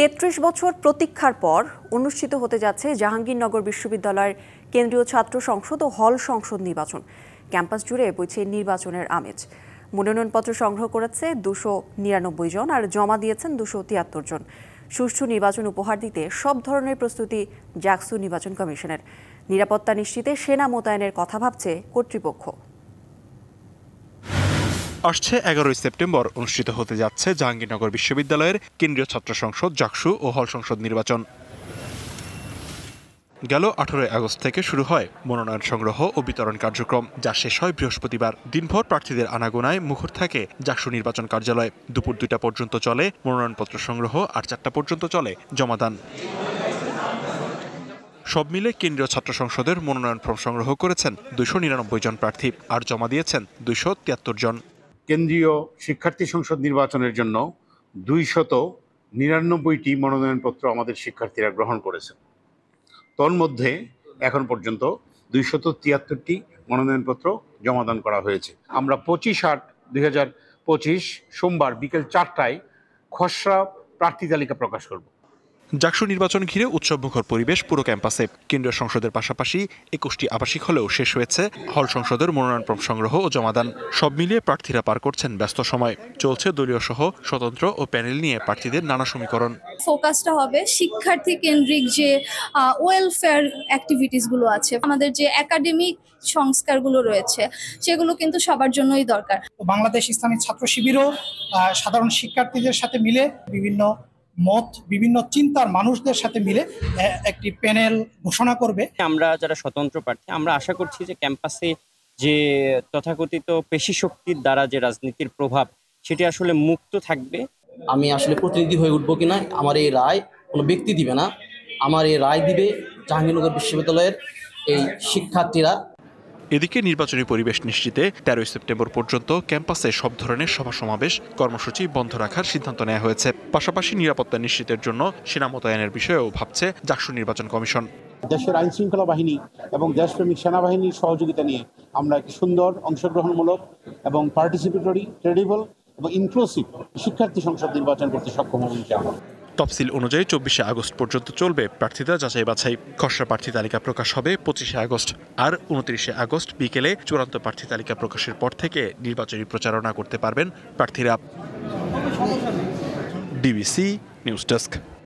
৩৩ বছর প্রতীক্ষার পর অনুষ্ঠিত হতে যাচ্ছে জাহাঙ্গীরনগর বিশ্ববিদ্যালয়ের কেন্দ্রীয় ছাত্র সংসদ ও হল সংসদ নির্বাচন। ক্যাম্পাস জুড়ে বইছে নির্বাচনের আমেজ। মনোনয়নপত্র সংগ্রহ করেছে 299 জন আর জমা দিয়েছেন 273 জন। সুষ্ঠু নির্বাচন উপহার দিতে সব ধরনের প্রস্তুতি জাকসু নির্বাচন কমিশনের। নিরাপত্তা নিশ্চিতে সেনা মোতায়েনের কথা ভাবছে কর্তৃপক্ষ। আসছে 11 সেপ্টেম্বর অনুষ্ঠিত হতে যাচ্ছে জাহাঙ্গীরনগর বিশ্ববিদ্যালয়ের কেন্দ্রীয় ছাত্র সংসদ, জাকসু ও হল সংসদ নির্বাচন। গেল 18 আগস্ট থেকে শুরু হয় মনোনয়ন সংগ্রহ ও বিতরণ কার্যক্রম, যা শেষ হয় বৃহস্পতিবার। দিনভর প্রার্থীদের আনাগোনায় মুখর থাকে জাকসু নির্বাচন কার্যালয়। দুপুর 2টা পর্যন্ত চলে মনোনয়নপত্র সংগ্রহ আর 4টা পর্যন্ত চলে জমাদান। সব মিলে কেন্দ্রীয় ছাত্র সংসদের মনোনয়ন ফর্ম সংগ্রহ করেছেন 299 জন প্রার্থী আর জমা দিয়েছেন 273 জন। কেন্দ্রীয় শিক্ষার্থী সংসদ নির্বাচনের জন্য 299টি মনোনয়নপত্র আমাদের শিক্ষার্থীরা গ্রহণ করেছেন। তন্মধ্যে এখন পর্যন্ত 273টি মনোনয়নপত্র জমাদান করা হয়েছে। আমরা 25/8/2025 সোমবার বিকেল 4টায় খসড়া প্রার্থী তালিকা প্রকাশ করব। জাকসু নির্বাচন ঘিরে উৎসবমুখর পরিবেশ পুরো ক্যাম্পাসে। কেন্দ্রীয় সংসদের পাশাপাশি 21টি আবাসিক হলেও শেষ হয়েছে হল সংসদের মনোনয়ন ফর্ম সংগ্রহ ও জমাদান। সব মিলিয়ে প্রার্থীরা পার করছেন ব্যস্ত সময়। চলছে দলীয় সহ স্বতন্ত্র ও প্যানেল নিয়ে প্রার্থীদের নানা সমীকরণ। ফোকাসটা হবে শিক্ষার্থী কেন্দ্রিক যে ওয়েলফেয়ার অ্যাক্টিভিটিসগুলো আছে, আমাদের যে একাডেমিক সংস্কারগুলো রয়েছে, সেগুলো কিন্তু সবার জন্যই দরকার। বাংলাদেশ ইসলামী ছাত্র শিবিরও সাধারণ শিক্ষার্থীদের সাথে মিলে বিভিন্ন মত, বিভিন্ন চিন্তার মানুষদের সাথে মিলে একটি প্যানেল ঘোষণা করবে। আমরা যারা স্বতন্ত্র প্রার্থী, আমরা আশা করছি যে ক্যাম্পাসে যে তথাকথিত পেশি শক্তির দ্বারা যে রাজনীতির প্রভাব, সেটি আসলে মুক্ত থাকবে। আমি আসলে প্রতিনিধি হয়ে উঠবো কিনা, আমার এই রায় কোনো ব্যক্তি দিবে না, আমার এই রায় দিবে জাহাঙ্গীরনগর বিশ্ববিদ্যালয়ের এই শিক্ষার্থীরা। এদিকে নির্বাচনী পরিবেশ নিশ্চিতে 13 সেপ্টেম্বর পর্যন্ত ক্যাম্পাসে সব ধরনের সভা সমাবেশ কর্মসূচি বন্ধ রাখার সিদ্ধান্ত নেওয়া হয়েছে। পাশাপাশি নিরাপত্তা নিশ্চিতের জন্য সেনা মোতায়েনের বিষয়েও ভাবছে জাকসু নির্বাচন কমিশন। দেশের আইন শৃঙ্খলা বাহিনী এবং দেশপ্রেমিক সেনাবাহিনীর সহযোগিতা নিয়ে আমরা একটি সুন্দর, অংশগ্রহণমূলক এবং পার্টিসিপেটরি, ক্রেডিবল এবং ইনক্লুসিভ শিক্ষার্থী সংসদ নির্বাচন করতে সক্ষম হব ইনশাআল্লাহ। তফসিল অনুযায়ী 24 আগস্ট পর্যন্ত চলবে প্রার্থীদের যাচাই বাছাই। খসড়া প্রার্থী তালিকা প্রকাশ হবে 25 আগস্ট আর 29 আগস্ট বিকেলে চূড়ান্ত প্রার্থী তালিকা প্রকাশের পর থেকে নির্বাচনী প্রচারণা করতে পারবেন প্রার্থীরা। DBC news desk.